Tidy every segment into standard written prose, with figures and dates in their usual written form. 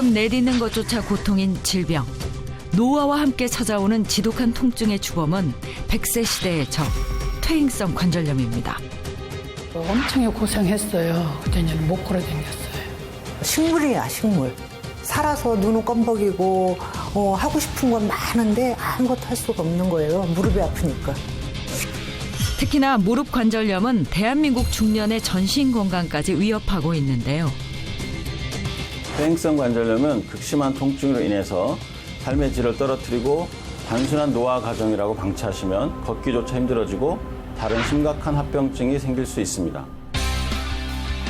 걸음 내딛는 것조차 고통인 질병. 노화와 함께 찾아오는 지독한 통증의 주범은 100세 시대의 적, 퇴행성 관절염입니다. 엄청 고생했어요. 그때는 못 걸어다녔어요. 식물이야, 식물. 살아서 눈은 껌벅이고 하고 싶은 건 많은데 아무것도 할 수가 없는 거예요. 무릎이 아프니까. 특히나 무릎 관절염은 대한민국 중년의 전신 건강까지 위협하고 있는데요. 퇴행성 관절염은 극심한 통증으로 인해서 삶의 질을 떨어뜨리고 단순한 노화 과정이라고 방치하시면 걷기조차 힘들어지고 다른 심각한 합병증이 생길 수 있습니다.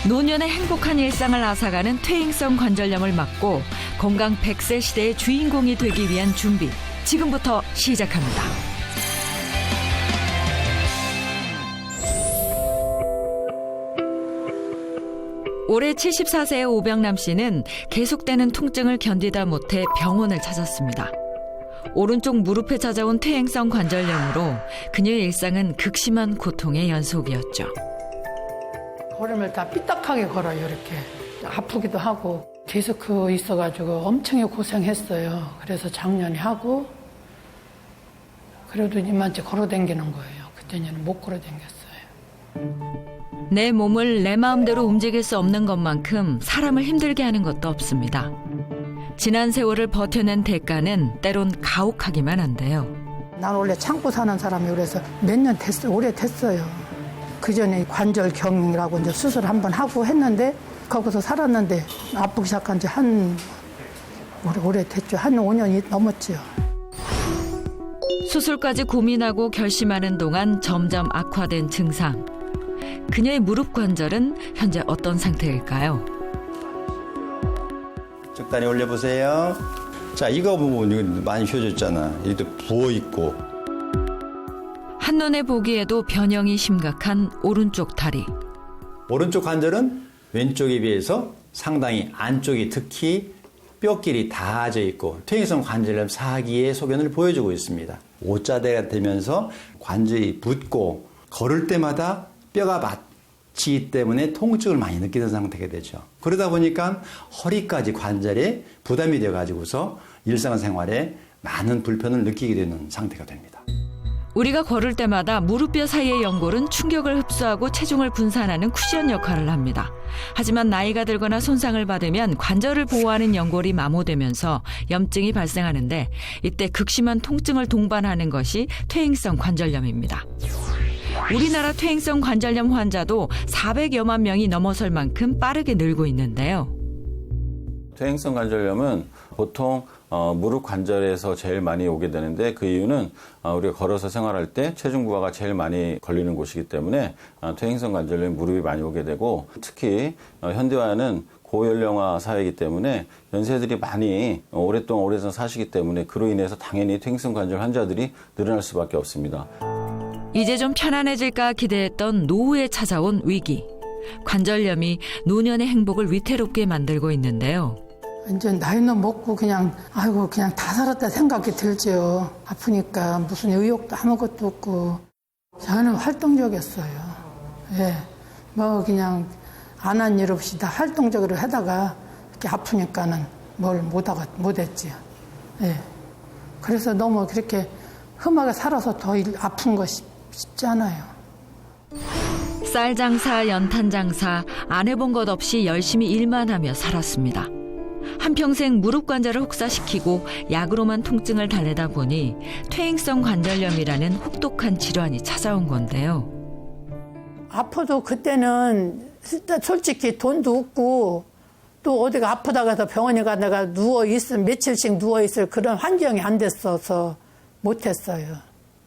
노년의 행복한 일상을 앗아가는 퇴행성 관절염을 막고 건강 100세 시대의 주인공이 되기 위한 준비, 지금부터 시작합니다. 올해 74세의 오병남 씨는 계속되는 통증을 견디다 못해 병원을 찾았습니다. 오른쪽 무릎에 찾아온 퇴행성 관절염으로 그녀의 일상은 극심한 고통의 연속이었죠. 걸음을 다 삐딱하게 걸어요, 이렇게. 아프기도 하고. 디스크 있어가지고 엄청 고생했어요. 그래서 작년에 하고, 그래도 이만치 걸어다니는 거예요. 그때는 못 걸어다녔어요. 내 몸을 내 마음대로 움직일 수 없는 것만큼 사람을 힘들게 하는 것도 없습니다. 지난 세월을 버텨낸 대가는 때론 가혹하기만 한데요. 난 원래 참고 사는 사람이 그래서 몇 년 됐어요. 오래 됐어요. 그 전에 관절경이라고 이제 수술 한번 하고 했는데 거기서 살았는데 아프기 시작한 지 오래 됐죠. 한 5년이 넘었죠. 수술까지 고민하고 결심하는 동안 점점 악화된 증상. 그녀의 무릎 관절은 현재 어떤 상태일까요? 적당히 올려보세요. 자, 이거 보면 이거 많이 휘어졌잖아. 이것도 부어있고. 한눈에 보기에도 변형이 심각한 오른쪽 다리. 오른쪽 관절은 왼쪽에 비해서 상당히 안쪽이 특히 뼈끼리 닿아져 있고 퇴행성 관절염 4기의 소견을 보여주고 있습니다. O자대가 되면서 관절이 붓고 걸을 때마다 뼈가 맞지 때문에 통증을 많이 느끼는 상태가 되죠. 그러다 보니까 허리까지 관절에 부담이 되어가지고서 일상생활에 많은 불편을 느끼게 되는 상태가 됩니다. 우리가 걸을 때마다 무릎뼈 사이의 연골은 충격을 흡수하고 체중을 분산하는 쿠션 역할을 합니다. 하지만 나이가 들거나 손상을 받으면 관절을 보호하는 연골이 마모되면서 염증이 발생하는데 이때 극심한 통증을 동반하는 것이 퇴행성 관절염입니다. 우리나라 퇴행성 관절염 환자도 400여만 명이 넘어설 만큼 빠르게 늘고 있는데요. 퇴행성 관절염은 보통 무릎 관절에서 제일 많이 오게 되는데 그 이유는 우리가 걸어서 생활할 때 체중 부하가 제일 많이 걸리는 곳이기 때문에 퇴행성 관절염 무릎이 많이 오게 되고 특히 현대화는 고연령화 사회이기 때문에 연세들이 많이 오래 사시기 때문에 그로 인해서 당연히 퇴행성 관절 환자들이 늘어날 수밖에 없습니다. 이제 좀 편안해질까 기대했던 노후에 찾아온 위기. 관절염이 노년의 행복을 위태롭게 만들고 있는데요. 이제 나이는 먹고 그냥 다 살았다 생각이 들죠. 아프니까 무슨 의욕도 아무것도 없고. 저는 활동적이었어요. 예. 뭐 그냥 안 한 일 없이 다 활동적으로 하다가 이렇게 아프니까는 뭘 못했지요. 예. 그래서 너무 그렇게 험하게 살아서 더 아픈 거 쉽지 않아요. 쌀 장사, 연탄 장사, 안 해본 것 없이 열심히 일만 하며 살았습니다. 한평생 무릎 관절을 혹사시키고 약으로만 통증을 달래다 보니 퇴행성 관절염이라는 혹독한 질환이 찾아온 건데요. 아파도 그때는 솔직히 돈도 없고 또 어디가 아프다가 해서 병원에 가다가 며칠씩 누워있을 그런 환경이 안 됐어서 못했어요.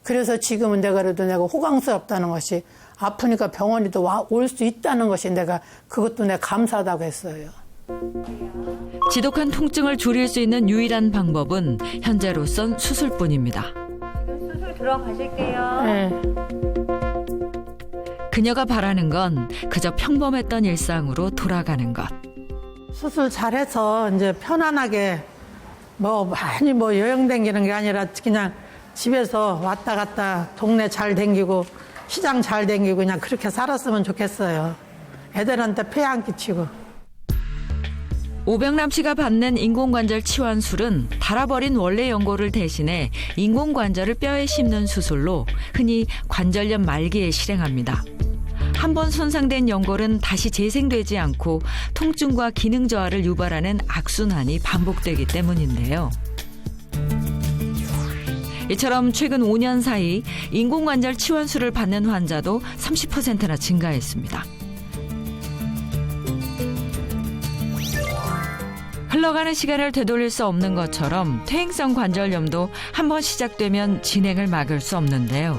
그래서 지금은 그래도 내가 호강스럽다는 것이 아프니까 병원에도 올 수 있다는 것이 그것도 내가 감사하다고 했어요. 지독한 통증을 줄일 수 있는 유일한 방법은 현재로선 수술뿐입니다. 수술 들어가실게요. 네. 그녀가 바라는 건 그저 평범했던 일상으로 돌아가는 것. 수술 잘해서 이제 편안하게 많이 여행 다니는 게 아니라 그냥 집에서 왔다 갔다 동네 잘 다니고 시장 잘 다니고 그냥 그렇게 살았으면 좋겠어요. 애들한테 폐 안 끼치고. 오병남 씨가 받는 인공관절 치환술은 닳아버린 원래 연골을 대신해 인공관절을 뼈에 심는 수술로 흔히 관절염 말기에 실행합니다. 한 번 손상된 연골은 다시 재생되지 않고 통증과 기능 저하를 유발하는 악순환이 반복되기 때문인데요. 이처럼 최근 5년 사이 인공관절 치환술을 받는 환자도 30%나 증가했습니다. 흘러가는 시간을 되돌릴 수 없는 것처럼 퇴행성 관절염도 한번 시작되면 진행을 막을 수 없는데요.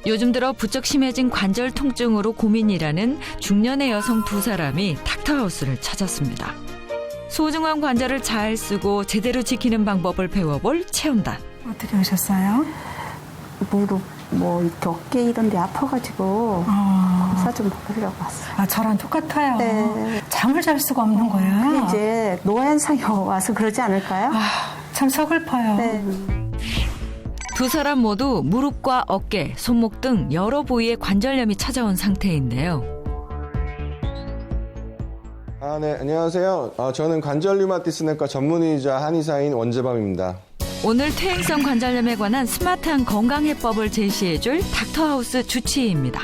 요즘 들어 부쩍 심해진 관절 통증으로 고민이라는 중년의 여성 2사람이 닥터하우스를 찾았습니다. 소중한 관절을 잘 쓰고 제대로 지키는 방법을 배워볼 체험단. 어떻게 오셨어요? 무릎 이렇게 어깨 이런 데 아파가지고 검사 좀 받으려고 왔어요. 아, 저랑 똑같아요. 네. 잠을 잘 수가 없는 거예요. 이제 노안상이 와서 그러지 않을까요? 참 서글퍼요. 네. 2사람 모두 무릎과 어깨, 손목 등 여러 부위에 관절염이 찾아온 상태인데요. 네, 안녕하세요. 저는 관절 류마티스 내과 전문의이자 한의사인 원재범입니다. 오늘 퇴행성 관절염에 관한 스마트한 건강해법을 제시해줄 닥터하우스 주치의입니다.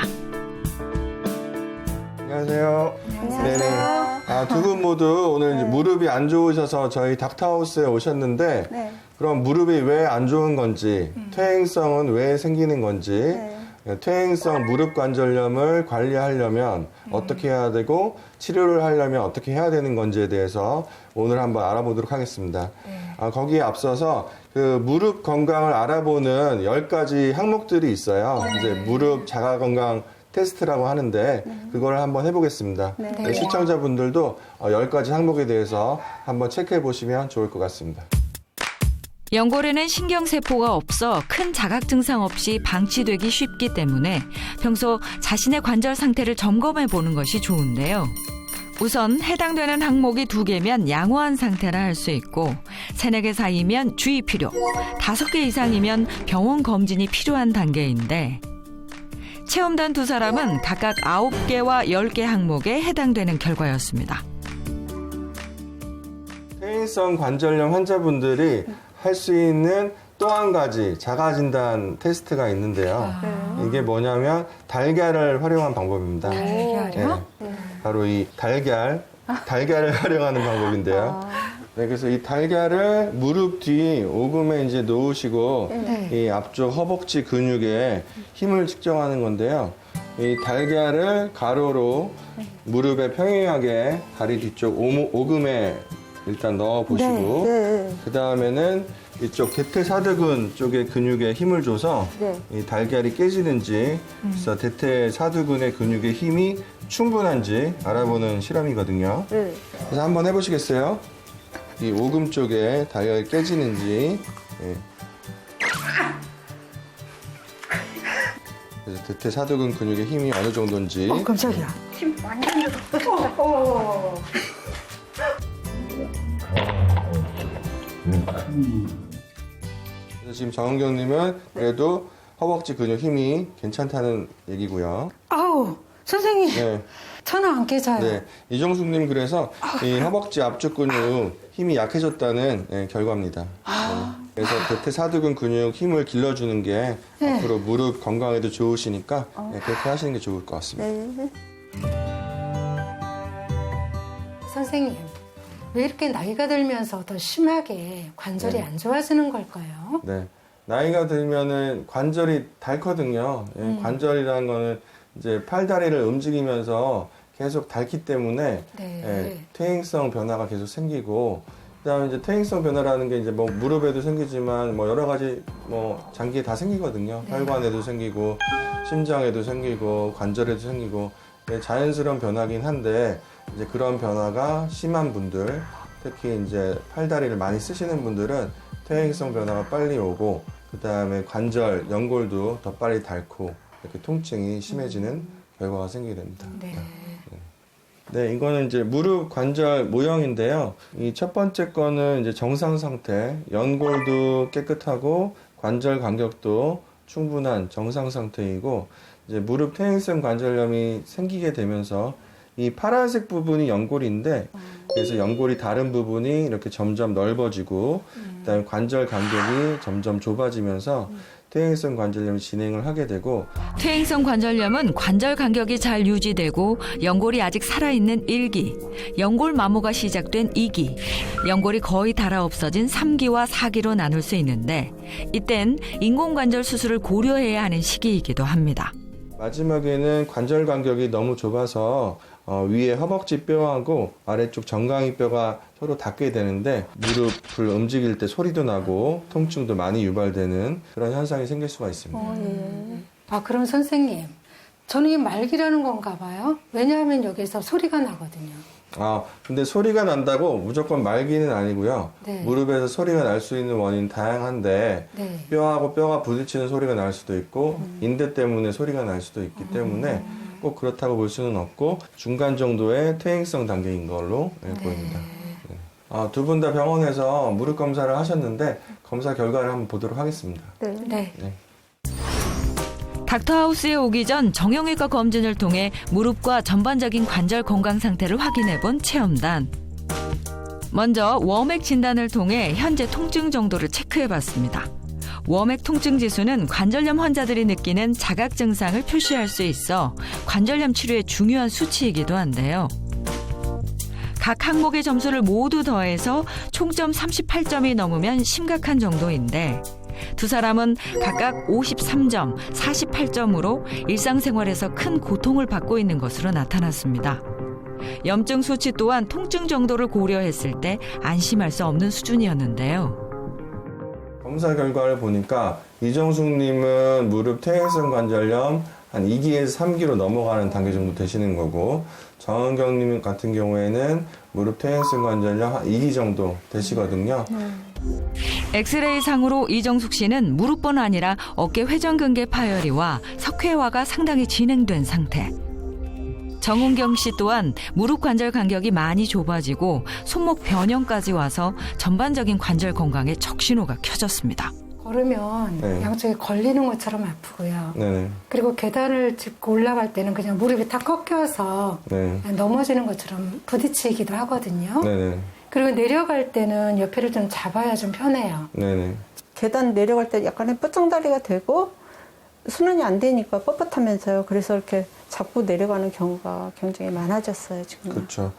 안녕하세요. 안녕하세요. 네네. 두 분 모두 오늘 이제 무릎이 안 좋으셔서 저희 닥터하우스에 오셨는데, 네. 그럼 무릎이 왜 안 좋은 건지, 퇴행성은 왜 생기는 건지, 퇴행성 무릎 관절염을 관리하려면 어떻게 해야 되고, 치료를 하려면 어떻게 해야 되는 건지에 대해서 오늘 한번 알아보도록 하겠습니다. 거기에 앞서서 그 무릎 건강을 알아보는 10가지 항목들이 있어요. 이제 무릎 자가 건강 테스트라고 하는데 그걸 한번 해보겠습니다. 시청자분들도 10가지 항목에 대해서 한번 체크해 보시면 좋을 것 같습니다. 연골에는 신경세포가 없어 큰 자각 증상 없이 방치되기 쉽기 때문에 평소 자신의 관절 상태를 점검해 보는 것이 좋은데요. 우선 해당되는 항목이 2개면 양호한 상태라 할 수 있고 3, 4개 사이면 주의 필요, 5개 이상이면 병원 검진이 필요한 단계인데 체험단 2사람은 각각 9개와 10개 항목에 해당되는 결과였습니다. 퇴행성 관절염 환자분들이 할 수 있는 또 한 가지 자가진단 테스트가 있는데요. 이게 뭐냐면 달걀을 활용한 방법입니다. 달걀이요? 바로 이 달걀을 활용하는 방법인데요. 네, 그래서 이 달걀을 무릎 뒤 오금에 이제 놓으시고 이 앞쪽 허벅지 근육에 힘을 측정하는 건데요. 이 달걀을 가로로 무릎에 평행하게 다리 뒤쪽 오금에 일단 넣어 보시고 그 다음에는 이쪽 대퇴사두근 쪽의 근육에 힘을 줘서 이 달걀이 깨지는지 그래서 대퇴사두근의 근육의 힘이 충분한지 알아보는 실험이거든요. 그래서 한번 해보시겠어요? 이 오금 쪽에 달걀이 깨지는지. 그래서 대퇴사두근 근육의 힘이 어느 정도인지. 깜짝이야. 힘 완전 들어. 그래서 지금 정은경님은 그래도 허벅지 근육 힘이 괜찮다는 얘기고요. 아우, 선생님. 네. 저는 안 깨져요. 네. 이정숙님 그래서 이 허벅지 앞쪽 근육 힘이 약해졌다는 결과입니다. 네. 그래서 대퇴사두근 근육 힘을 길러주는 게 앞으로 무릎 건강에도 좋으시니까 그렇게 하시는 게 좋을 것 같습니다. 선생님, 왜 이렇게 나이가 들면서 더 심하게 관절이 안 좋아지는 걸까요? 네. 나이가 들면은 관절이 닳거든요. 관절이라는 거는 이제 팔다리를 움직이면서 계속 닳기 때문에 퇴행성 변화가 계속 생기고, 그다음에 이제 퇴행성 변화라는 게 이제 뭐 무릎에도 생기지만 뭐 여러 가지 뭐 장기에 다 생기거든요. 혈관에도 생기고 심장에도 생기고 관절에도 생기고 자연스러운 변화긴 한데 이제 그런 변화가 심한 분들, 특히 이제 팔다리를 많이 쓰시는 분들은 퇴행성 변화가 빨리 오고 그다음에 관절, 연골도 더 빨리 닳고 이렇게 통증이 심해지는 결과가 생기게 됩니다. 네, 이거는 이제 무릎 관절 모형인데요. 이 첫 번째 거는 이제 정상 상태, 연골도 깨끗하고 관절 간격도 충분한 정상 상태이고, 이제 무릎 퇴행성 관절염이 생기게 되면서 이 파란색 부분이 연골인데 그래서 연골이 다른 부분이 이렇게 점점 넓어지고 그다음에 관절 간격이 점점 좁아지면서 퇴행성 관절염이 진행을 하게 되고 퇴행성 관절염은 관절 간격이 잘 유지되고 연골이 아직 살아있는 1기, 연골 마모가 시작된 2기, 연골이 거의 닳아 없어진 3기와 4기로 나눌 수 있는데 이땐 인공관절 수술을 고려해야 하는 시기이기도 합니다. 마지막에는 관절 간격이 너무 좁아서 위에 허벅지 뼈하고 아래쪽 정강이 뼈가 서로 닿게 되는데 무릎을 움직일 때 소리도 나고 통증도 많이 유발되는 그런 현상이 생길 수가 있습니다. 아, 그럼 선생님, 저는 이 말기라는 건가 봐요. 왜냐하면 여기서 소리가 나거든요. 근데 소리가 난다고 무조건 말기는 아니고요. 네. 무릎에서 소리가 날 수 있는 원인 다양한데 네. 뼈하고 뼈가 부딪히는 소리가 날 수도 있고 인대 때문에 소리가 날 수도 있기 때문에 꼭 그렇다고 볼 수는 없고 중간 정도의 퇴행성 단계인 걸로 보입니다. 두 분 다 병원에서 무릎 검사를 하셨는데 검사 결과를 한번 보도록 하겠습니다. 네. 닥터하우스에 오기 전 정형외과 검진을 통해 무릎과 전반적인 관절 건강 상태를 확인해본 체험단. 먼저 워맥 진단을 통해 현재 통증 정도를 체크해봤습니다. 워맥 통증 지수는 관절염 환자들이 느끼는 자각 증상을 표시할 수 있어 관절염 치료의 중요한 수치이기도 한데요. 각 항목의 점수를 모두 더해서 총점 38점이 넘으면 심각한 정도인데 두 사람은 각각 53점, 48점으로 일상생활에서 큰 고통을 받고 있는 것으로 나타났습니다. 염증 수치 또한 통증 정도를 고려했을 때 안심할 수 없는 수준이었는데요. 검사 결과를 보니까 이정숙님은 무릎 퇴행성 관절염 한 2기에서 3기로 넘어가는 단계 정도 되시는 거고 정은경님 같은 경우에는 무릎 퇴행성 관절염 한 2기 정도 되시거든요. 엑스레이 상으로 이정숙 씨는 무릎뿐 아니라 어깨 회전근개 파열이와 석회화가 상당히 진행된 상태. 정은경 씨 또한 무릎 관절 간격이 많이 좁아지고 손목 변형까지 와서 전반적인 관절 건강에 적신호가 켜졌습니다. 걸으면 양쪽에 걸리는 것처럼 아프고요. 네네. 그리고 계단을 짚고 올라갈 때는 그냥 무릎이 다 꺾여서 넘어지는 것처럼 부딪히기도 하거든요. 네네. 그리고 내려갈 때는 옆에를 좀 잡아야 좀 편해요. 네네. 계단 내려갈 때 약간의 뻗정다리가 되고 순환이 안 되니까 뻣뻣하면서요. 그래서 이렇게 잡고 내려가는 경우가 굉장히 많아졌어요, 지금. 그렇죠.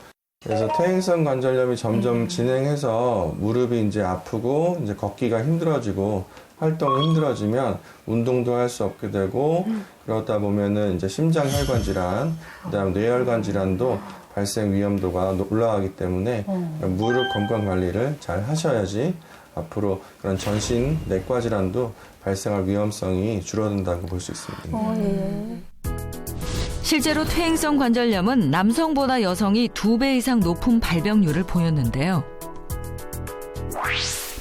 그래서 퇴행성 관절염이 점점 진행해서 무릎이 이제 아프고 이제 걷기가 힘들어지고 활동이 힘들어지면 운동도 할 수 없게 되고 그러다 보면은 이제 심장 혈관 질환, 그다음 뇌혈관 질환도 발생 위험도가 올라가기 때문에 무릎 건강 관리를 잘 하셔야지 앞으로 그런 전신 내과 질환도 발생할 위험성이 줄어든다고 볼 수 있습니다. 실제로 퇴행성 관절염은 남성보다 여성이 2배 이상 높은 발병률을 보였는데요.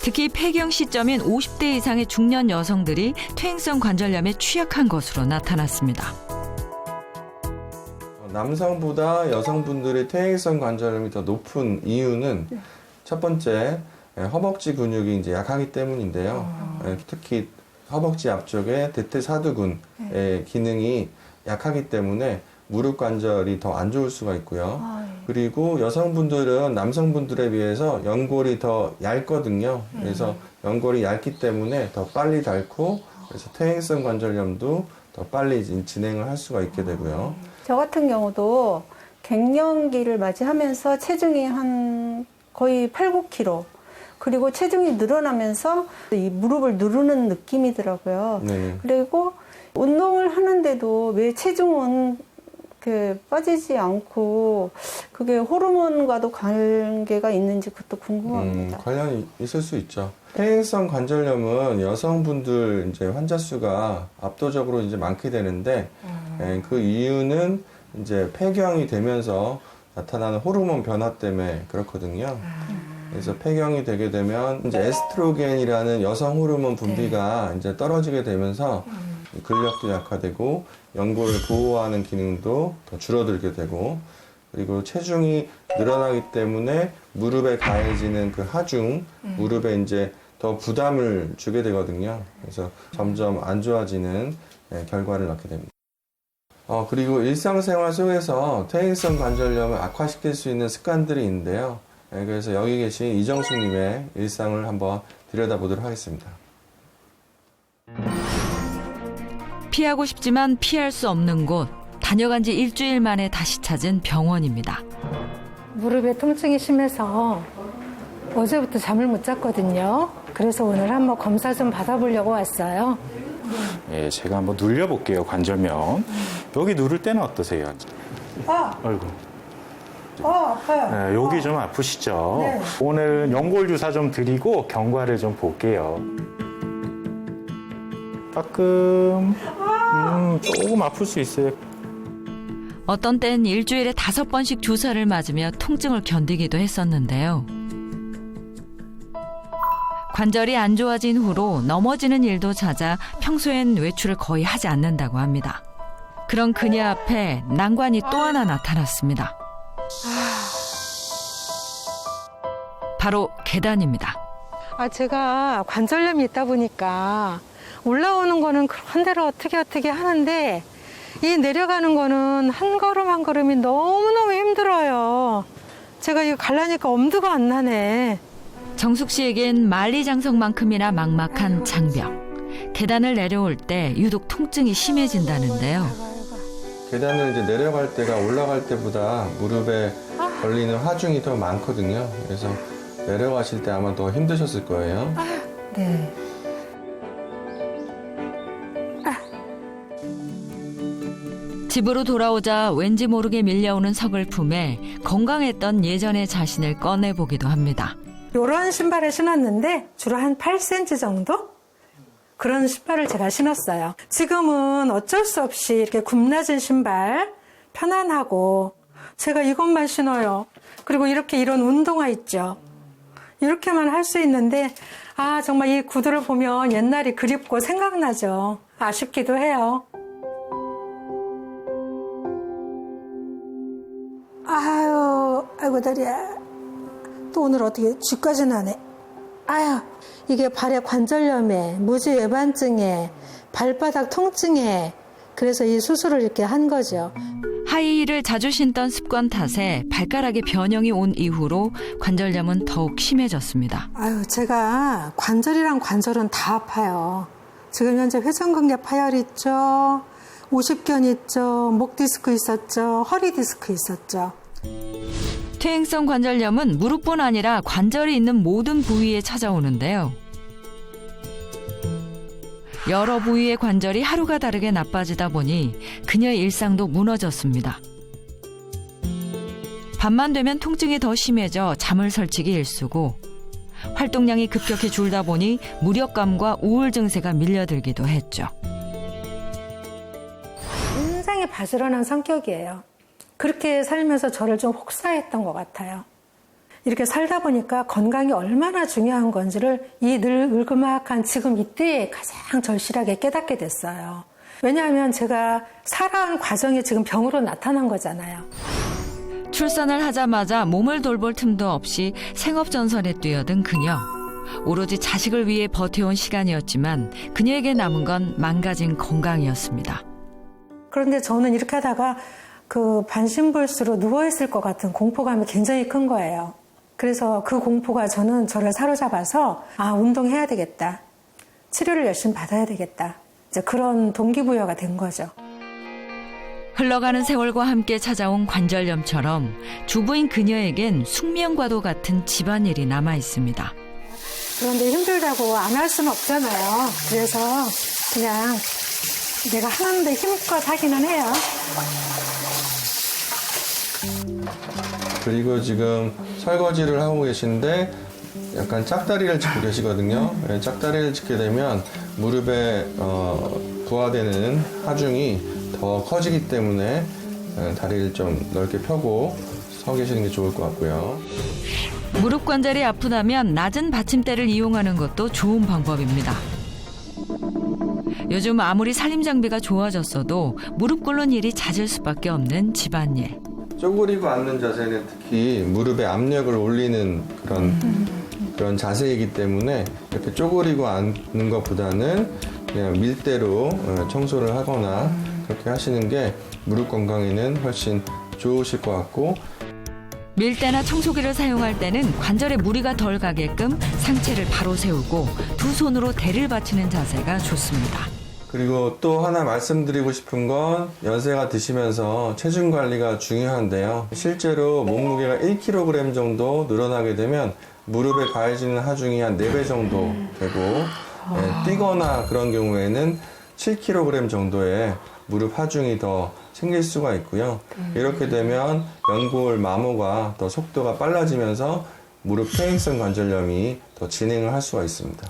특히 폐경 시점인 50대 이상의 중년 여성들이 퇴행성 관절염에 취약한 것으로 나타났습니다. 남성보다 여성분들의 퇴행성 관절염이 더 높은 이유는 첫 번째 허벅지 근육이 이제 약하기 때문인데요. 특히 허벅지 앞쪽에 대퇴사두근의 기능이 약하기 때문에 무릎 관절이 더 안 좋을 수가 있고요. 그리고 여성분들은 남성분들에 비해서 연골이 더 얇거든요. 그래서 연골이 얇기 때문에 더 빨리 닳고 그래서 퇴행성 관절염도 더 빨리 진행을 할 수가 있게 되고요. 저 같은 경우도 갱년기를 맞이하면서 체중이 한 거의 8, 9kg. 그리고 체중이 늘어나면서 이 무릎을 누르는 느낌이더라고요. 네. 그리고 운동을 하는데도 왜 체중은 빠지지 않고 그게 호르몬과도 관계가 있는지 그것도 궁금합니다. 관련이 있을 수 있죠. 퇴행성 관절염은 여성분들 이제 환자 수가 압도적으로 이제 많게 되는데 그 이유는 이제 폐경이 되면서 나타나는 호르몬 변화 때문에 그렇거든요. 그래서 폐경이 되게 되면 이제 에스트로겐이라는 여성 호르몬 분비가 이제 떨어지게 되면서 근력도 약화되고 연골을 보호하는 기능도 더 줄어들게 되고 그리고 체중이 늘어나기 때문에 무릎에 가해지는 그 하중, 무릎에 이제 더 부담을 주게 되거든요. 그래서 점점 안 좋아지는 결과를 낳게 됩니다. 그리고 일상생활 속에서 퇴행성 관절염을 악화시킬 수 있는 습관들이 있는데요. 그래서 여기 계신 이정숙님의 일상을 한번 들여다보도록 하겠습니다. 피하고 싶지만 피할 수 없는 곳. 다녀간 지 일주일 만에 다시 찾은 병원입니다. 무릎에 통증이 심해서 어제부터 잠을 못 잤거든요. 그래서 오늘 한번 검사 좀 받아보려고 왔어요. 예, 제가 한번 눌려볼게요, 관절면. 여기 누를 때는 어떠세요? 아이고. 아파요. 네, 여기 좀 아프시죠? 네. 오늘 연골 주사 좀 드리고 경과를 좀 볼게요. 따끔. 조금 아플 수 있어요. 어떤 땐 일주일에 5번씩 주사를 맞으며 통증을 견디기도 했었는데요. 관절이 안 좋아진 후로 넘어지는 일도 잦아 평소엔 외출을 거의 하지 않는다고 합니다. 그런 그녀 앞에 난관이 또 하나 나타났습니다. 바로 계단입니다. 제가 관절염이 있다 보니까 올라오는 거는 그런 대로 어떻게 하는데 이 내려가는 거는 한 걸음 한 걸음이 너무너무 힘들어요. 제가 이거 가려니까 엄두가 안 나네. 정숙 씨에겐 만리장성만큼이나 막막한 장벽. 계단을 내려올 때 유독 통증이 심해진다는데요. 계단을 이제 내려갈 때가 올라갈 때보다 무릎에 걸리는 하중이 더 많거든요. 그래서 내려가실 때 아마 더 힘드셨을 거예요. 네. 집으로 돌아오자 왠지 모르게 밀려오는 서글픔에 건강했던 예전의 자신을 꺼내보기도 합니다. 이런 신발을 신었는데 주로 한 8cm 정도? 그런 신발을 제가 신었어요. 지금은 어쩔 수 없이 이렇게 굽낮은 신발, 편안하고 제가 이것만 신어요. 그리고 이렇게 이런 운동화 있죠. 이렇게만 할 수 있는데 정말 이 구두를 보면 옛날이 그립고 생각나죠. 아쉽기도 해요. 아이고 다리야. 또 오늘 어떻게 쥐까지 나네. 이게 발의 관절염에, 무지외반증에, 발바닥 통증에 그래서 이 수술을 이렇게 한 거죠. 하이힐을 자주 신던 습관 탓에 발가락에 변형이 온 이후로 관절염은 더욱 심해졌습니다. 제가 관절이랑 관절은 다 아파요. 지금 현재 회전근개 파열 있죠. 오십견 있죠. 목 디스크 있었죠. 허리 디스크 있었죠. 퇴행성 관절염은 무릎뿐 아니라 관절이 있는 모든 부위에 찾아오는데요. 여러 부위의 관절이 하루가 다르게 나빠지다 보니 그녀의 일상도 무너졌습니다. 밤만 되면 통증이 더 심해져 잠을 설치기 일쑤고 활동량이 급격히 줄다 보니 무력감과 우울 증세가 밀려들기도 했죠. 굉장히 바지런한 성격이에요. 그렇게 살면서 저를 좀 혹사했던 것 같아요. 이렇게 살다 보니까 건강이 얼마나 중요한 건지를 이 늙음악한 지금 이때에 가장 절실하게 깨닫게 됐어요. 왜냐하면 제가 살아온 과정이 지금 병으로 나타난 거잖아요. 출산을 하자마자 몸을 돌볼 틈도 없이 생업전선에 뛰어든 그녀. 오로지 자식을 위해 버텨온 시간이었지만 그녀에게 남은 건 망가진 건강이었습니다. 그런데 저는 이렇게 하다가 반신불수로 누워있을 것 같은 공포감이 굉장히 큰 거예요. 그래서 그 공포가 저를 사로잡아서 운동해야 되겠다. 치료를 열심히 받아야 되겠다. 이제 그런 동기부여가 된 거죠. 흘러가는 세월과 함께 찾아온 관절염처럼 주부인 그녀에겐 숙명과도 같은 집안일이 남아 있습니다. 그런데 힘들다고 안 할 수는 없잖아요. 그래서 그냥 내가 하는데 힘껏 하기는 해요. 그리고 지금 설거지를 하고 계신데 약간 짝다리를 짚고 계시거든요. 짝다리를 짚게 되면 무릎에 부하되는 하중이 더 커지기 때문에 다리를 좀 넓게 펴고 서 계시는 게 좋을 것 같고요. 무릎 관절이 아프다면 낮은 받침대를 이용하는 것도 좋은 방법입니다. 요즘 아무리 살림 장비가 좋아졌어도 무릎 꿇는 일이 잦을 수밖에 없는 집안일. 쪼그리고 앉는 자세는 특히 무릎에 압력을 올리는 그런 자세이기 때문에 이렇게 쪼그리고 앉는 것보다는 그냥 밀대로 청소를 하거나 그렇게 하시는 게 무릎 건강에는 훨씬 좋으실 것 같고, 밀대나 청소기를 사용할 때는 관절에 무리가 덜 가게끔 상체를 바로 세우고 두 손으로 대를 받치는 자세가 좋습니다. 그리고 또 하나 말씀드리고 싶은 건 연세가 드시면서 체중 관리가 중요한데요. 실제로 몸무게가 1kg 정도 늘어나게 되면 무릎에 가해지는 하중이 한 4배 정도 되고, 뛰거나 그런 경우에는 7kg 정도의 무릎 하중이 더 생길 수가 있고요. 이렇게 되면 연골 마모가 더 속도가 빨라지면서 무릎 퇴행성 관절염이 더 진행을 할 수가 있습니다.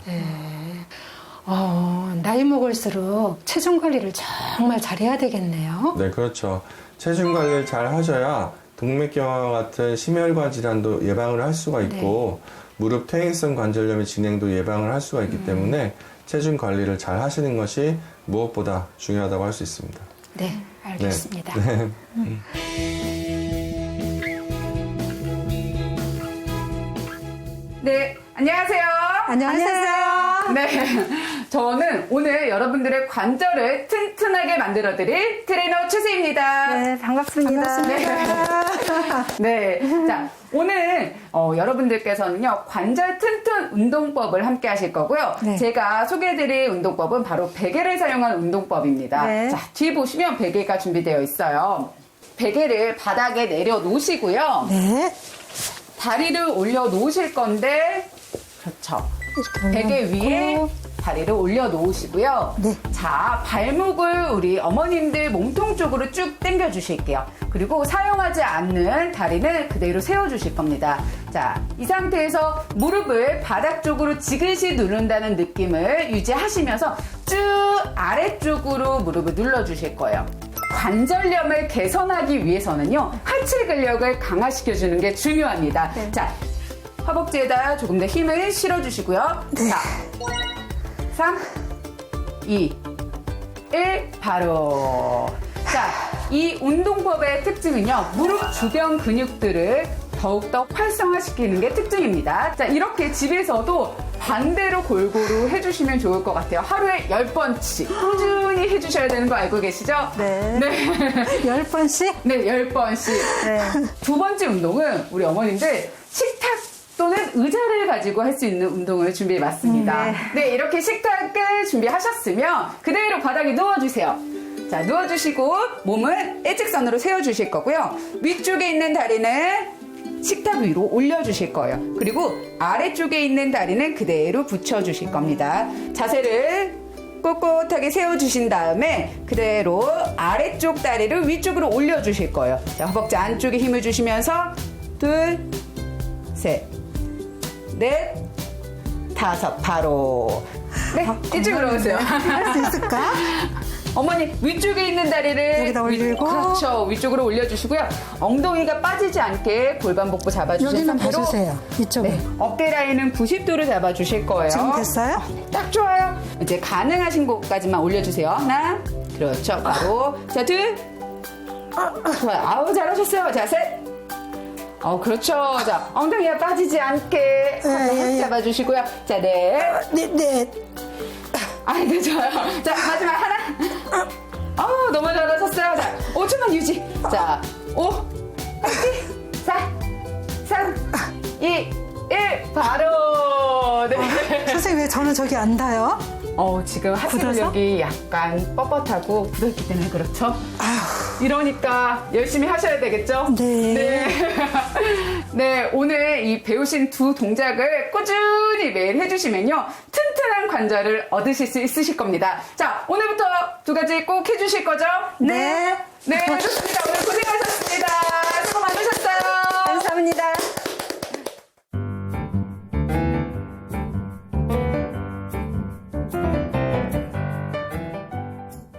나이 먹을수록 체중 관리를 정말 잘해야 되겠네요. 네, 그렇죠. 체중 관리를 잘 하셔야 동맥경화와 같은 심혈관 질환도 예방을 할 수가 있고, 무릎 퇴행성 관절염의 진행도 예방을 할 수가 있기 때문에 체중 관리를 잘 하시는 것이 무엇보다 중요하다고 할 수 있습니다. 네, 알겠습니다. 네. 네, 안녕하세요. 안녕하세요. 네, 저는 오늘 여러분들의 관절을 튼튼하게 만들어드릴 트레이너 최세입니다. 네, 반갑습니다. 네, 자, 오늘 여러분들께서는요, 관절 튼튼 운동법을 함께 하실 거고요. 네. 제가 소개해드릴 운동법은 바로 베개를 사용한 운동법입니다. 네. 자, 뒤에 보시면 베개가 준비되어 있어요. 베개를 바닥에 내려놓으시고요. 네. 다리를 올려 놓으실 건데, 그렇죠. 베개 위에 다리를 올려 놓으시고요. 네. 자, 발목을 우리 어머님들 몸통 쪽으로 쭉 당겨 주실게요. 그리고 사용하지 않는 다리는 그대로 세워 주실 겁니다. 자, 이 상태에서 무릎을 바닥 쪽으로 지그시 누른다는 느낌을 유지하시면서 쭉 아래쪽으로 무릎을 눌러 주실 거예요. 관절염을 개선하기 위해서는요, 하체 근력을 강화시켜 주는 게 중요합니다. 자, 허벅지에다 조금 더 힘을 실어주시고요. 자, 3, 2, 1, 바로. 자, 이 운동법의 특징은요, 무릎 주변 근육들을 더욱더 활성화시키는 게 특징입니다. 자, 이렇게 집에서도 반대로 골고루 해주시면 좋을 것 같아요. 하루에 10번씩 꾸준히 해주셔야 되는 거 알고 계시죠? 네. 네. 10번씩? 네, 10번씩. 네. 두 번째 운동은 우리 어머님들 식탁 또는 의자를 가지고 할 수 있는 운동을 준비해봤습니다. 네, 이렇게 식탁을 준비하셨으면 그대로 바닥에 누워주세요. 자, 누워주시고 몸은 일직선으로 세워주실 거고요. 위쪽에 있는 다리는 식탁 위로 올려주실 거예요. 그리고 아래쪽에 있는 다리는 그대로 붙여주실 겁니다. 자세를 꼿꼿하게 세워주신 다음에 그대로 아래쪽 다리를 위쪽으로 올려주실 거예요. 자, 허벅지 안쪽에 힘을 주시면서 둘, 셋, 넷, 다섯, 바로. 네, 이쪽으로 오세요. 할 수 있을까? 어머니 위쪽에 있는 다리를 여기다 올리고. 그렇죠, 위쪽으로 올려주시고요. 엉덩이가 빠지지 않게 골반 복부 잡아주신 여기는 상태로 봐주세요. 이쪽에. 네, 어깨 라인은 90도로 잡아주실 거예요. 지금 됐어요? 딱 좋아요. 이제 가능하신 곳까지만 올려주세요. 하나, 그렇죠, 바로. 자, 둘, 좋아요. 아우, 잘하셨어요. 자, 셋. 그렇죠. 자, 엉덩이가 빠지지 않게 확 잡아주시고요. 자, 넷. 네. 아이고, 좋아요. 자, 마지막 하나. 너무 잘하셨어요. 자, 5초만 유지. 자, 5, 4, 3, 2, 1, 바로. 네. 선생님, 왜 저는 저기 안 닿아요? 지금 하체 근력이 약간 뻣뻣하고 굳었기 때문에 그렇죠? 이러니까 열심히 하셔야 되겠죠? 네. 네, 오늘 이 배우신 두 동작을 꾸준히 매일 해주시면요, 튼튼한 관절을 얻으실 수 있으실 겁니다. 자, 오늘부터 두 가지 꼭 해주실 거죠? 네. 네, 좋습니다. 오늘 고생하셨습니다. 수고 많으셨어요. 감사합니다.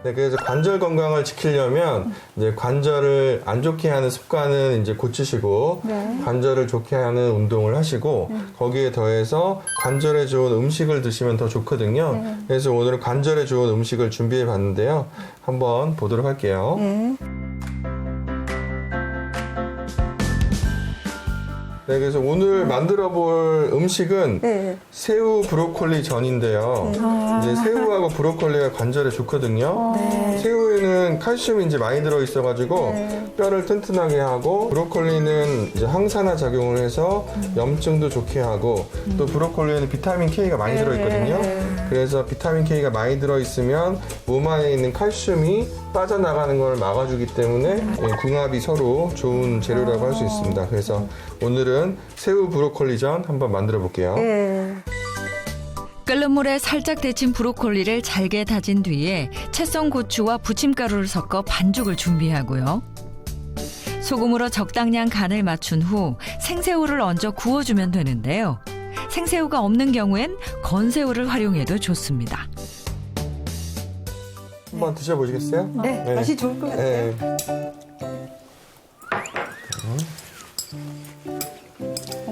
네, 그래서 관절 건강을 지키려면 이제 관절을 안 좋게 하는 습관은 이제 고치시고, 관절을 좋게 하는 운동을 하시고, 거기에 더해서 관절에 좋은 음식을 드시면 더 좋거든요. 그래서 오늘은 관절에 좋은 음식을 준비해 봤는데요. 한번 보도록 할게요. 네, 그래서 오늘 만들어 볼 음식은 네. 새우 브로콜리 전인데요. 이제 새우하고 브로콜리가 관절에 좋거든요. 새우에는 칼슘이 이제 많이 들어 있어가지고 뼈를 튼튼하게 하고, 브로콜리는 이제 항산화 작용을 해서 염증도 좋게 하고, 또 브로콜리에는 비타민 K가 많이 들어 있거든요. 그래서 비타민 K가 많이 들어 있으면 몸 안에 있는 칼슘이 빠져나가는 걸 막아주기 때문에 궁합이 서로 좋은 재료라고 할 수 있습니다. 그래서 오늘은 새우 브로콜리전 한번 만들어 볼게요. 끓는 물에 살짝 데친 브로콜리를 잘게 다진 뒤에 채썬 고추와 부침가루를 섞어 반죽을 준비하고요. 소금으로 적당량 간을 맞춘 후 생새우를 얹어 구워주면 되는데요. 생새우가 없는 경우엔 건새우를 활용해도 좋습니다. 한번 드셔보시겠어요? 네, 맛이 좋을 것 같아요.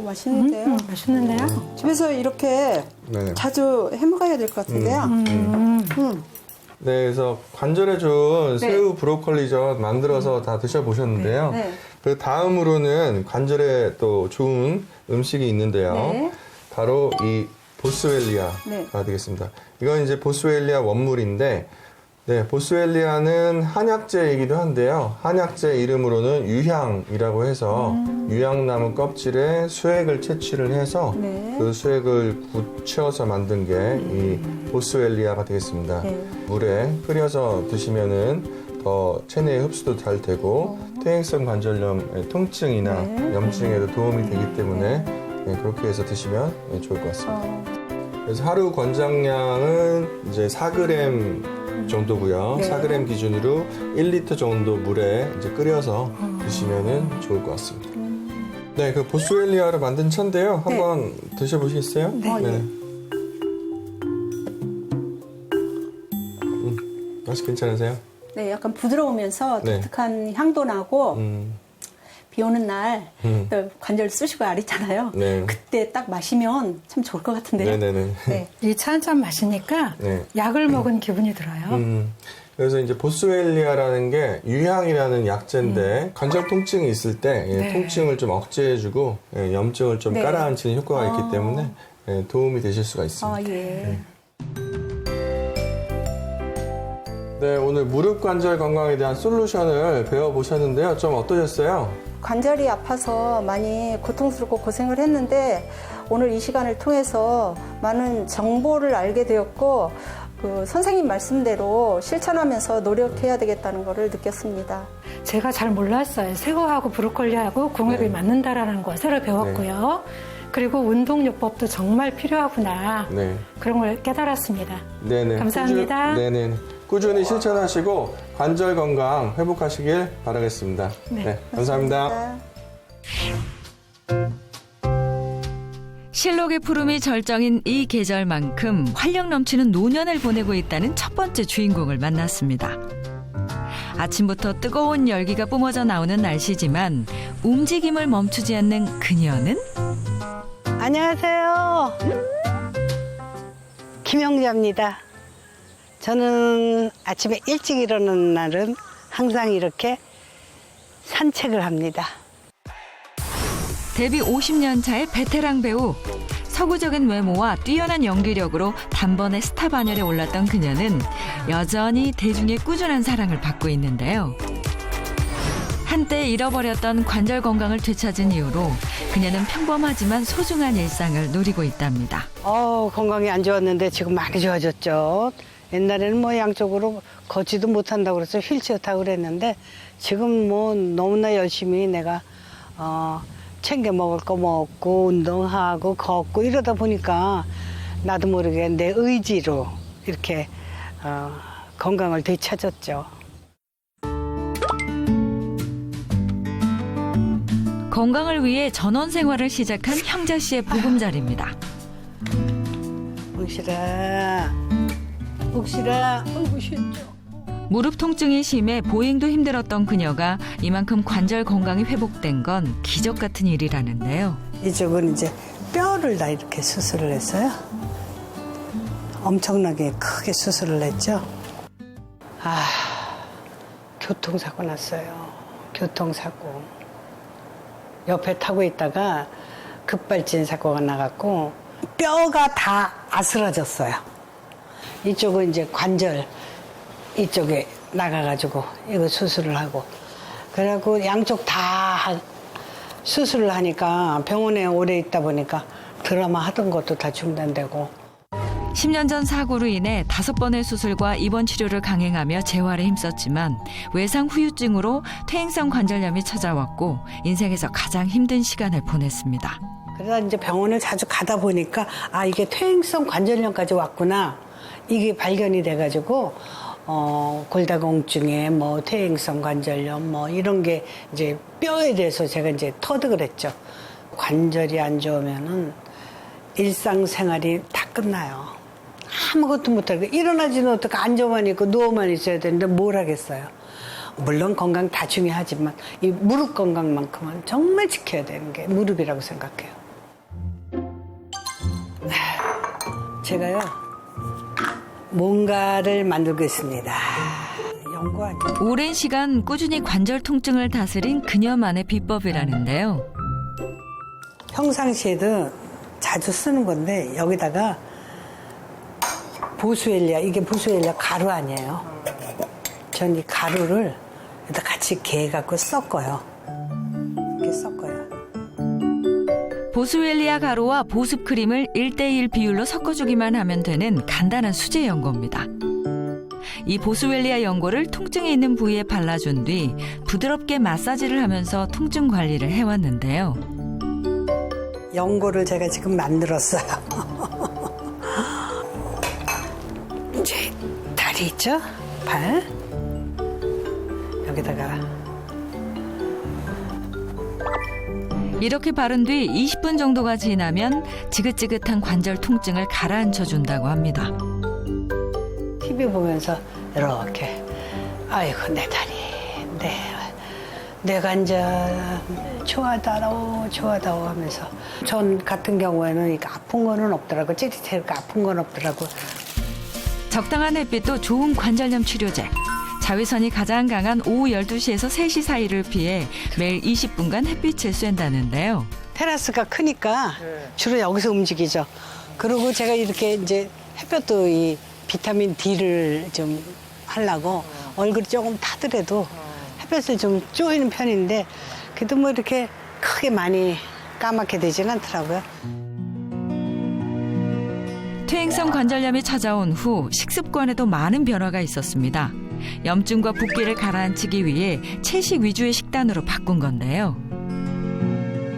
맛있는데요? 맛있는데요? 집에서 이렇게 자주 해 먹어야 될 것 같은데요. 네, 그래서 관절에 좋은 새우 브로콜리전 만들어서 다 드셔보셨는데요. 그 다음으로는 관절에 또 좋은 음식이 있는데요. 바로 이 보스웰리아가 되겠습니다. 이건 이제 보스웰리아 원물인데, 네, 보스웰리아는 한약재이기도 한데요. 한약재 이름으로는 유향이라고 해서 유향나무 껍질에 수액을 채취를 해서 그 수액을 굳혀서 만든 게 이 보스웰리아가 되겠습니다. 물에 끓여서 드시면은 더 체내에 흡수도 잘 되고 퇴행성 관절염 통증이나 염증에도 도움이 되기 때문에 그렇게 해서 드시면 좋을 것 같습니다. 그래서 하루 권장량은 이제 4g 정도고요. 4g 기준으로 1리터 정도 물에 이제 끓여서 드시면 좋을 것 같습니다. 네, 그 보스웰리아로 만든 차인데요. 한번 드셔보시겠어요? 네. 맛이 괜찮으세요? 네, 약간 부드러우면서 독특한 향도 나고 비 오는 날 또 관절 쑤시고 앓잖아요. 그때 딱 마시면 참 좋을 것 같은데요. 네. 이 차 한 잔 마시니까 약을 먹은 기분이 들어요. 그래서 이제 보스웰리아라는 게 유향이라는 약재인데 관절 통증이 있을 때 통증을 좀 억제해주고 염증을 좀 깔아앉히는 효과가 있기 때문에 도움이 되실 수가 있습니다. 네, 오늘 무릎 관절 건강에 대한 솔루션을 배워보셨는데요. 좀 어떠셨어요? 관절이 아파서 많이 고통스럽고 고생을 했는데 오늘 이 시간을 통해서 많은 정보를 알게 되었고 그 선생님 말씀대로 실천하면서 노력해야 되겠다는 것을 느꼈습니다. 제가 잘 몰랐어요. 새우하고 브로콜리하고 궁합이 맞는다라는 거 새로 배웠고요. 그리고 운동요법도 정말 필요하구나. 그런 걸 깨달았습니다. 감사합니다. 꾸준히 실천하시고 관절 건강 회복하시길 바라겠습니다. 감사합니다. 실록의 푸름이 절정인 이 계절만큼 활력 넘치는 노년을 보내고 있다는 첫 번째 주인공을 만났습니다. 아침부터 뜨거운 열기가 뿜어져 나오는 날씨지만 움직임을 멈추지 않는 그녀는 안녕하세요. 김영자입니다. 저는 아침에 일찍 일어나는 날은 항상 이렇게 산책을 합니다. 데뷔 50년 차의 베테랑 배우. 서구적인 외모와 뛰어난 연기력으로 단번에 스타 반열에 올랐던 그녀는 여전히 대중의 꾸준한 사랑을 받고 있는데요. 한때 잃어버렸던 관절 건강을 되찾은 이후로 그녀는 평범하지만 소중한 일상을 누리고 있답니다. 건강이 안 좋았는데 지금 많이 좋아졌죠. 옛날에는 뭐 양쪽으로 걷지도 못한다고 그래서 휠체어 타고 그랬는데 지금 뭐 너무나 열심히 내가 챙겨 먹을 거 먹고 운동하고 걷고 이러다 보니까 나도 모르게 내 의지로 이렇게 건강을 되찾았죠. 건강을 위해 전원 생활을 시작한 형자 씨의 보금자리입니다. 옥실아, 아이고 쉽죠. 무릎 통증이 심해 보행도 힘들었던 그녀가 이만큼 관절 건강이 회복된 건 기적 같은 일이라는데요. 이쪽은 이제 뼈를 다 이렇게 수술을 했어요. 엄청나게 크게 수술을 했죠. 교통사고 났어요. 교통사고. 옆에 타고 있다가 급발진 사고가 나갖고 뼈가 다 아스러졌어요. 이쪽은 이제 관절 이쪽에 나가가지고 이거 수술을 하고 그래갖고 양쪽 다 수술을 하니까 병원에 오래 있다 보니까 드라마 하던 것도 다 중단되고 10년 전 사고로 인해 5번의 수술과 입원 치료를 강행하며 재활에 힘썼지만 외상 후유증으로 퇴행성 관절염이 찾아왔고 인생에서 가장 힘든 시간을 보냈습니다. 그러다 이제 병원을 자주 가다 보니까 아 이게 퇴행성 관절염까지 왔구나 이게 발견이 돼가지고 골다공증에 뭐 퇴행성 관절염 뭐 이런 게 이제 뼈에 대해서 제가 이제 터득을 했죠. 관절이 안 좋으면은 일상생활이 다 끝나요. 아무것도 못하고 일어나지는 못하고 앉아만 있고 누워만 있어야 되는데 뭘 하겠어요. 물론 건강 다 중요하지만 이 무릎 건강만큼은 정말 지켜야 되는 게 무릎이라고 생각해요. 제가요 뭔가를 만들고 있습니다. 연구 아니에요. 오랜 시간 꾸준히 관절 통증을 다스린 그녀만의 비법이라는데요. 평상시에도 자주 쓰는 건데 여기다가 보스웰리아, 이게 보스웰리아 가루 아니에요. 전 이 가루를 여기다 같이 개갖고 섞어요. 이렇게 섞어요. 보스웰리아 가루와 보습 크림을 1:1 비율로 섞어주기만 하면 되는 간단한 수제 연고입니다. 이 보스웰리아 연고를 통증이 있는 부위에 발라준 뒤 부드럽게 마사지를 하면서 통증 관리를 해왔는데요. 연고를 제가 지금 만들었어요. 이제 다리 있죠? 발. 여기다가. 이렇게 바른 뒤 20분 정도가 지나면 지긋지긋한 관절 통증을 가라앉혀 준다고 합니다. TV 보면서 이렇게 아이고 내 다리, 내 관절 좋아다오 하면서 전 같은 경우에는 이거 아픈 거는 없더라고. 찌릿해니까 아픈 건 없더라고. 적당한 햇빛도 좋은 관절염 치료제. 자외선이 가장 강한 오후 12시에서 3시 사이를 피해 매일 20분간 햇빛을 쐰다는데요. 테라스가 크니까 주로 여기서 움직이죠. 그리고 제가 이렇게 이제 햇볕도 이 비타민 D를 좀 하려고 얼굴이 조금 타더라도 햇볕을 좀 쪼이는 편인데 그래도 뭐 이렇게 크게 많이 까맣게 되지는 않더라고요. 퇴행성 관절염이 찾아온 후 식습관에도 많은 변화가 있었습니다. 염증과 붓기를 가라앉히기 위해 채식 위주의 식단으로 바꾼 건데요.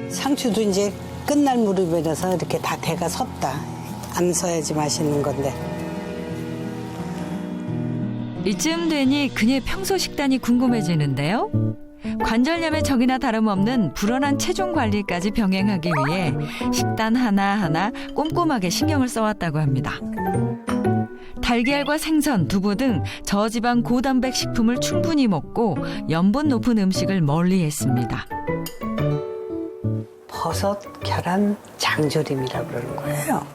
상추도 이제 끝날 무렵이라서 이렇게 다 대가 섰다. 안 서야지 맛있는 건데. 이쯤 되니 그녀의 평소 식단이 궁금해지는데요. 관절염의 적이나 다름없는 불어난 체중 관리까지 병행하기 위해 식단 하나하나 꼼꼼하게 신경을 써왔다고 합니다. 달걀과 생선, 두부 등 저지방 고단백 식품을 충분히 먹고 염분 높은 음식을 멀리했습니다. 버섯, 계란, 장조림이라고 그러는 거예요.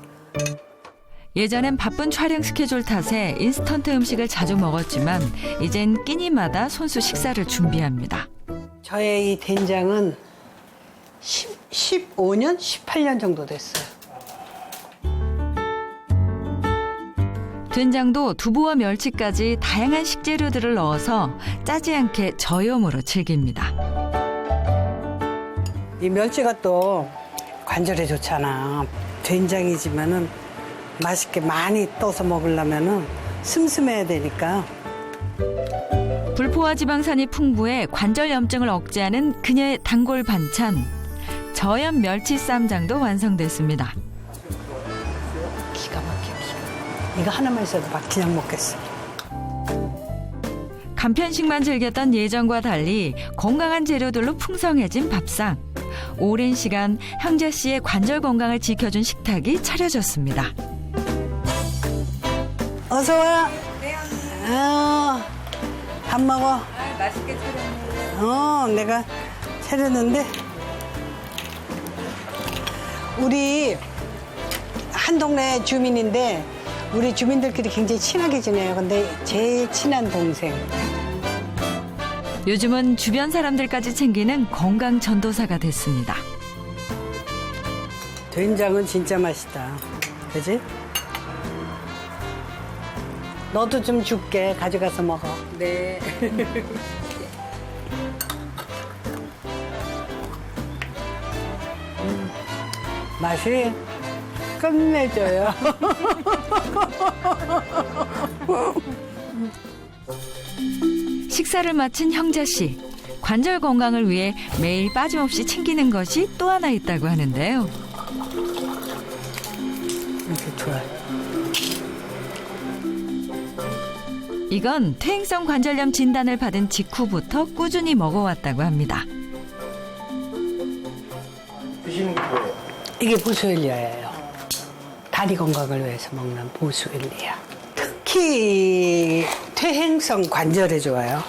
예전엔 바쁜 촬영 스케줄 탓에 인스턴트 음식을 자주 먹었지만 이젠 끼니마다 손수 식사를 준비합니다. 저의 이 된장은 15년, 18년 정도 됐어요. 된장도 두부와 멸치까지 다양한 식재료들을 넣어서 짜지 않게 저염으로 즐깁니다. 이 멸치가 또 관절에 좋잖아. 된장이지만은 맛있게 많이 떠서 먹으려면은 슴슴해야 되니까. 불포화 지방산이 풍부해 관절염증을 억제하는 그녀의 단골 반찬. 저염 멸치 쌈장도 완성됐습니다. 기가 막혀. 이거 하나만 있어도 막 그냥 먹겠어. 간편식만 즐겼던 예전과 달리 건강한 재료들로 풍성해진 밥상. 오랜 시간 형자 씨의 관절 건강을 지켜준 식탁이 차려졌습니다. 어서 와. 밥 먹어. 맛있게 차렸네. 내가 차렸는데 우리 한 동네 주민인데 우리 주민들끼리 굉장히 친하게 지내요. 근데 제일 친한 동생. 요즘은 주변 사람들까지 챙기는 건강 전도사가 됐습니다. 된장은 진짜 맛있다. 그지? 너도 좀 줄게. 가져가서 먹어. 네. 맛이 끝내줘요. 식사를 마친 형자 씨. 관절 건강을 위해 매일 빠짐없이 챙기는 것이 또 하나 있다고 하는데요. 이렇게 좋아요. 이건 퇴행성 관절염 진단을 받은 직후부터 꾸준히 먹어왔다고 합니다. 드시는 게 뭐예요? 이게 보스웰리아예요. 다리 건강을 위해서 먹는 보스웰리아. 특히 퇴행성 관절에 좋아요.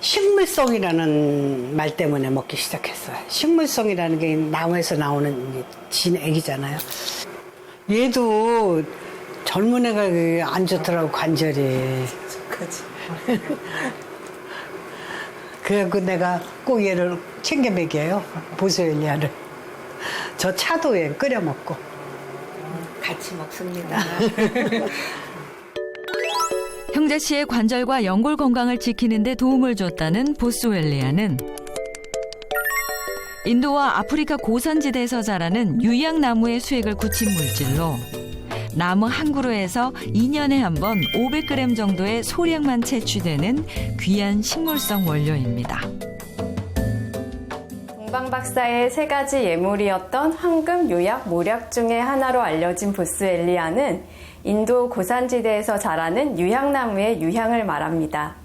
식물성이라는 말 때문에 먹기 시작했어요. 식물성이라는 게 나무에서 나오는 진액이잖아요. 얘도 젊은 애가 안 좋더라고, 관절이. 그렇지. 그래갖고 내가 꼭 얘를 챙겨 먹여요. 보스웰리아를. 저 차도 얘 끓여 먹고. 같이 먹습니다. 형자 씨의 관절과 연골 건강을 지키는 데 도움을 줬다는 보스웰리아는 인도와 아프리카 고산지대에서 자라는 유약나무의 수액을 굳힌 물질로 나무 한 그루에서 2년에 한 번 500g 정도의 소량만 채취되는 귀한 식물성 원료입니다. 동방 박사의 3가지 예물이었던 황금, 요약, 모략 중에 하나로 알려진 보스웰리아는 인도 고산지대에서 자라는 유향나무의 유향을 말합니다.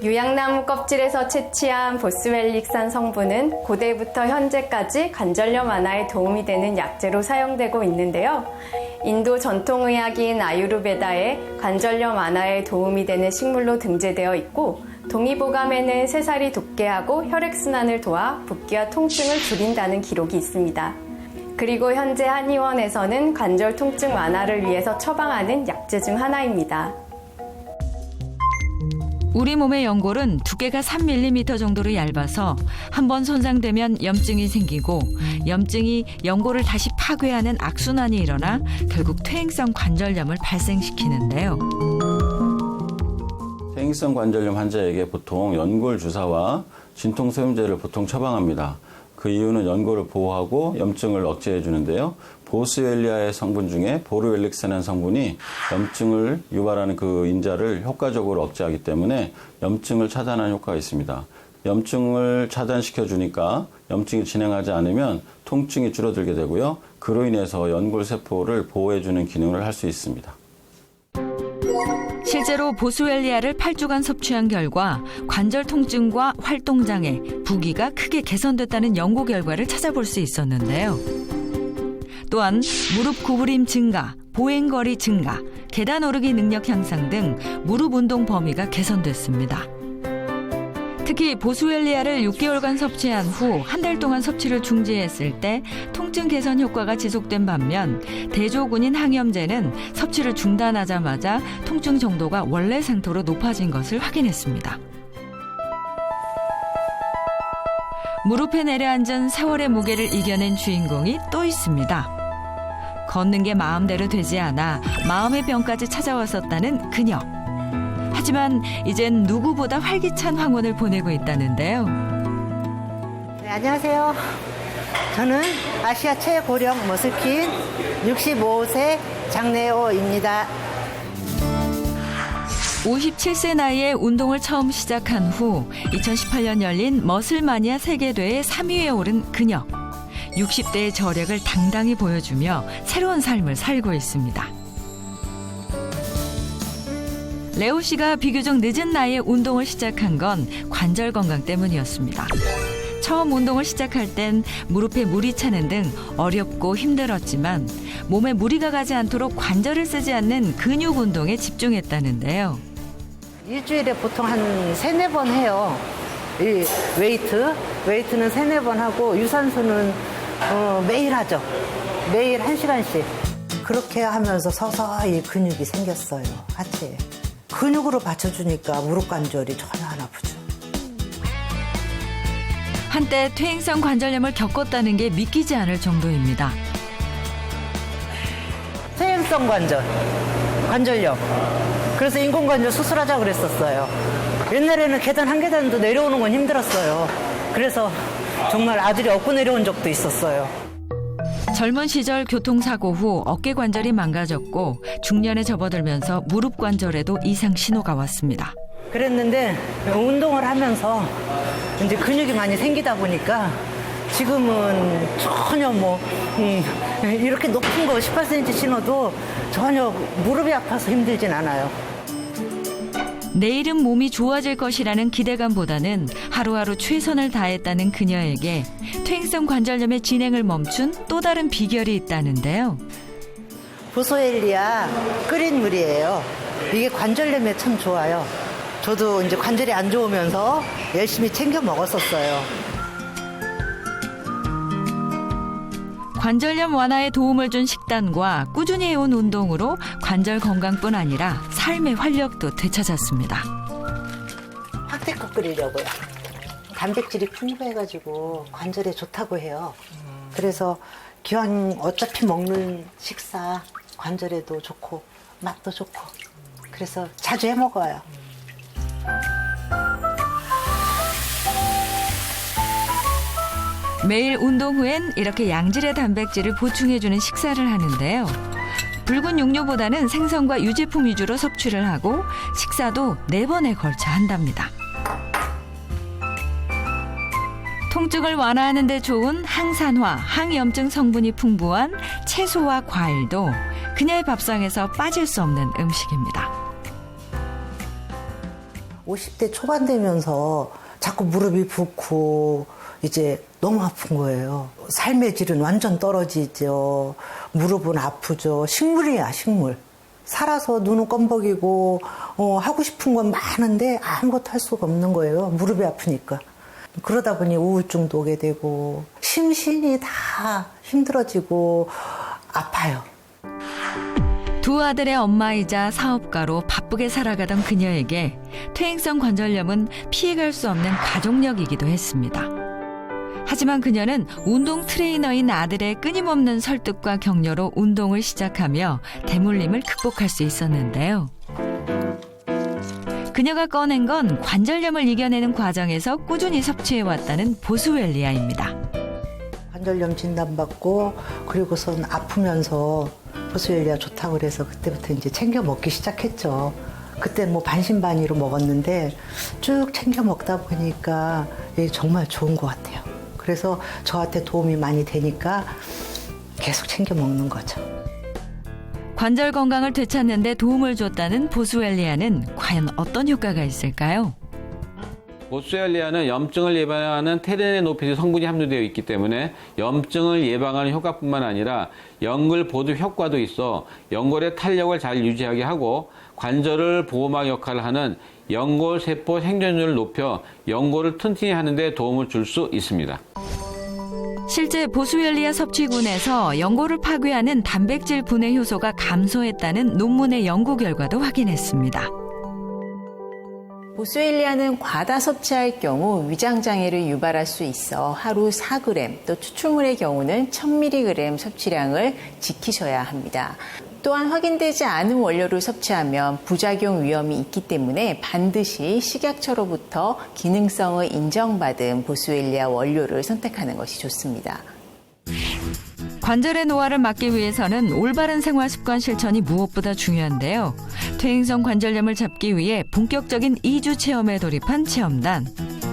유향나무 껍질에서 채취한 보스웰릭산 성분은 고대부터 현재까지 관절염 완화에 도움이 되는 약재로 사용되고 있는데요. 인도 전통의학인 아유르베다에 관절염 완화에 도움이 되는 식물로 등재되어 있고 동의보감에는 새살이 돋게 하고 혈액순환을 도와 붓기와 통증을 줄인다는 기록이 있습니다. 그리고 현재 한의원에서는 관절 통증 완화를 위해서 처방하는 약재 중 하나입니다. 우리 몸의 연골은 두께가 3mm 정도로 얇아서 한번 손상되면 염증이 생기고 염증이 연골을 다시 파괴하는 악순환이 일어나 결국 퇴행성 관절염을 발생시키는데요. 퇴행성 관절염 환자에게 보통 연골 주사와 진통소염제를 보통 처방합니다. 그 이유는 연골을 보호하고 염증을 억제해 주는데요. 보스웰리아의 성분 중에 보르웰릭산이라는 성분이 염증을 유발하는 그 인자를 효과적으로 억제하기 때문에 염증을 차단하는 효과가 있습니다. 염증을 차단시켜 주니까 염증이 진행하지 않으면 통증이 줄어들게 되고요. 그로 인해서 연골 세포를 보호해 주는 기능을 할 수 있습니다. 실제로 보스웰리아를 8주간 섭취한 결과 관절 통증과 활동장애, 부기가 크게 개선됐다는 연구 결과를 찾아볼 수 있었는데요. 또한 무릎 구부림 증가, 보행거리 증가, 계단 오르기 능력 향상 등 무릎 운동 범위가 개선됐습니다. 특히 보스웰리아를 6개월간 섭취한 후 한 달 동안 섭취를 중지했을 때 통증 개선 효과가 지속된 반면 대조군인 항염제는 섭취를 중단하자마자 통증 정도가 원래 상태로 높아진 것을 확인했습니다. 무릎에 내려앉은 세월의 무게를 이겨낸 주인공이 또 있습니다. 걷는 게 마음대로 되지 않아 마음의 병까지 찾아왔었다는 그녀. 하지만 이젠 누구보다 활기찬 황혼을 보내고 있다는데요. 네, 안녕하세요. 저는 아시아 최고령 머슬킨 65세 장래호입니다. 57세 나이에 운동을 처음 시작한 후 2018년 열린 머슬마니아 세계대회 3위에 오른 그녀. 60대의 저력을 당당히 보여주며 새로운 삶을 살고 있습니다. 레오 씨가 비교적 늦은 나이에 운동을 시작한 건 관절 건강 때문이었습니다. 처음 운동을 시작할 땐 무릎에 물이 차는 등 어렵고 힘들었지만 몸에 무리가 가지 않도록 관절을 쓰지 않는 근육 운동에 집중했다는데요. 일주일에 보통 한 3-4번 해요. 이 웨이트는 3-4번 하고 유산소는 매일 하죠. 매일 1시간씩. 그렇게 하면서 서서히 근육이 생겼어요, 하체에. 근육으로 받쳐주니까 무릎 관절이 전혀 안 아프죠. 한때 퇴행성 관절염을 겪었다는 게 믿기지 않을 정도입니다. 퇴행성 관절염. 그래서 인공관절 수술하자고 그랬었어요. 옛날에는 계단 한 계단도 내려오는 건 힘들었어요. 그래서 정말 아들이 업고 내려온 적도 있었어요. 젊은 시절 교통사고 후 어깨 관절이 망가졌고 중년에 접어들면서 무릎 관절에도 이상 신호가 왔습니다. 그랬는데 운동을 하면서 이제 근육이 많이 생기다 보니까 지금은 전혀 이렇게 높은 거 18cm 신어도 전혀 무릎이 아파서 힘들진 않아요. 내일은 몸이 좋아질 것이라는 기대감보다는 하루하루 최선을 다했다는 그녀에게 퇴행성 관절염의 진행을 멈춘 또 다른 비결이 있다는데요. 보소엘리아 끓인 물이에요. 이게 관절염에 참 좋아요. 저도 이제 관절이 안 좋으면서 열심히 챙겨 먹었었어요. 관절염 완화에 도움을 준 식단과 꾸준히 해온 운동으로 관절 건강뿐 아니라 삶의 활력도 되찾았습니다. 확대껏 끓이려고요. 단백질이 풍부해가지고 관절에 좋다고 해요. 그래서 기왕 어차피 먹는 식사 관절에도 좋고 맛도 좋고 그래서 자주 해 먹어요. 매일 운동 후엔 이렇게 양질의 단백질을 보충해주는 식사를 하는데요. 붉은 육류보다는 생선과 유제품 위주로 섭취를 하고 식사도 4번에 걸쳐 한답니다. 통증을 완화하는 데 좋은 항산화, 항염증 성분이 풍부한 채소와 과일도 그녀의 밥상에서 빠질 수 없는 음식입니다. 50대 초반 되면서 자꾸 무릎이 붓고 이제 너무 아픈 거예요. 삶의 질은 완전 떨어지죠. 무릎은 아프죠. 식물이야, 식물. 살아서 눈은 껌벅이고 하고 싶은 건 많은데 아무것도 할 수가 없는 거예요. 무릎이 아프니까. 그러다 보니 우울증도 오게 되고 심신이 다 힘들어지고 아파요. 두 아들의 엄마이자 사업가로 바쁘게 살아가던 그녀에게 퇴행성 관절염은 피해갈 수 없는 가족력이기도 했습니다. 하지만 그녀는 운동 트레이너인 아들의 끊임없는 설득과 격려로 운동을 시작하며 대물림을 극복할 수 있었는데요. 그녀가 꺼낸 건 관절염을 이겨내는 과정에서 꾸준히 섭취해왔다는 보스웰리아입니다. 관절염 진단받고 그리고선 아프면서 보스웰리아 좋다고 그래서 그때부터 이제 챙겨 먹기 시작했죠. 그때 뭐 반신반의로 먹었는데 쭉 챙겨 먹다 보니까 이게 정말 좋은 것 같아요. 그래서 저한테 도움이 많이 되니까 계속 챙겨 먹는 거죠. 관절 건강을 되찾는 데 도움을 줬다는 보스웰리아는 과연 어떤 효과가 있을까요? 보스웰리아는 염증을 예방하는 테레노피드 성분이 함유되어 있기 때문에 염증을 예방하는 효과뿐만 아니라 연골 보습 효과도 있어 연골의 탄력을 잘 유지하게 하고 관절을 보호막 역할을 하는 연골 세포 생존율을 높여 연골을 튼튼히 하는 데 도움을 줄 수 있습니다. 실제 보스웰리아 섭취군에서 연골을 파괴하는 단백질 분해 효소가 감소했다는 논문의 연구 결과도 확인했습니다. 보스웰리아는 과다 섭취할 경우 위장장애를 유발할 수 있어 하루 4g, 또 추출물의 경우는 1000mg 섭취량을 지키셔야 합니다. 또한 확인되지 않은 원료를 섭취하면 부작용 위험이 있기 때문에 반드시 식약처로부터 기능성을 인정받은 보스웰리아 원료를 선택하는 것이 좋습니다. 관절의 노화를 막기 위해서는 올바른 생활 습관 실천이 무엇보다 중요한데요. 퇴행성 관절염을 잡기 위해 본격적인 2주 체험에 돌입한 체험단.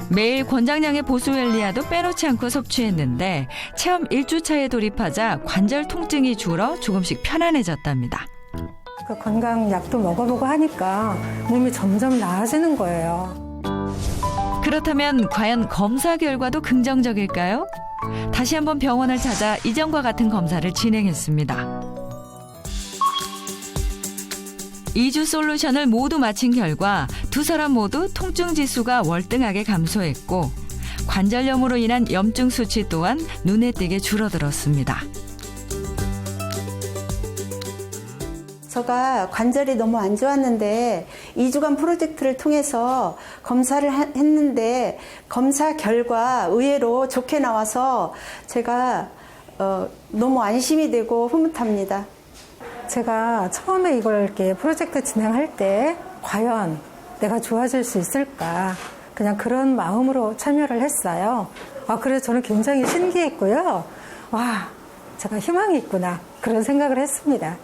매일 권장량의 보스웰리아도 빼놓지 않고 섭취했는데 체험 1주차에 돌입하자 관절 통증이 줄어 조금씩 편안해졌답니다. 그 건강약도 먹어보고 하니까 몸이 점점 나아지는 거예요. 그렇다면 과연 검사 결과도 긍정적일까요? 다시 한번 병원을 찾아 이전과 같은 검사를 진행했습니다. 2주 솔루션을 모두 마친 결과 두 사람 모두 통증 지수가 월등하게 감소했고 관절염으로 인한 염증 수치 또한 눈에 띄게 줄어들었습니다. 제가 관절이 너무 안 좋았는데 2주간 프로젝트를 통해서 검사를 했는데 검사 결과 의외로 좋게 나와서 제가 너무 안심이 되고 흐뭇합니다. 제가 처음에 이걸 이렇게 프로젝트 진행할 때 과연 내가 좋아질 수 있을까 그냥 그런 마음으로 참여를 했어요. 그래서 저는 굉장히 신기했고요. 와, 제가 희망이 있구나 그런 생각을 했습니다.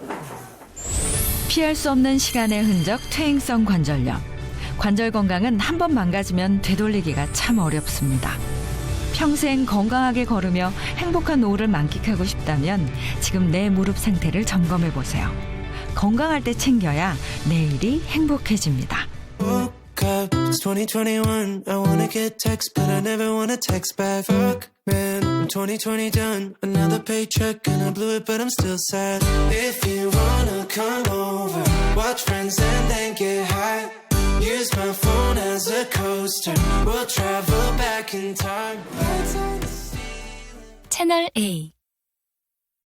피할 수 없는 시간의 흔적 퇴행성 관절염. 관절 건강은 한 번 망가지면 되돌리기가 참 어렵습니다. 평생 건강하게 걸으며 행복한 노후를 만끽하고 싶다면 지금 내 무릎 상태를 점검해 보세요. 건강할 때 챙겨야 내일이 행복해집니다. It's 2021, I wanna get text, but I never wanna text back. Fuck, man, I'm 2020 done. Another paycheck and I blew it, but I'm still sad. If you wanna come over, watch Friends and then get high. Use my phone as a coaster. We'll travel back in time. 채널 A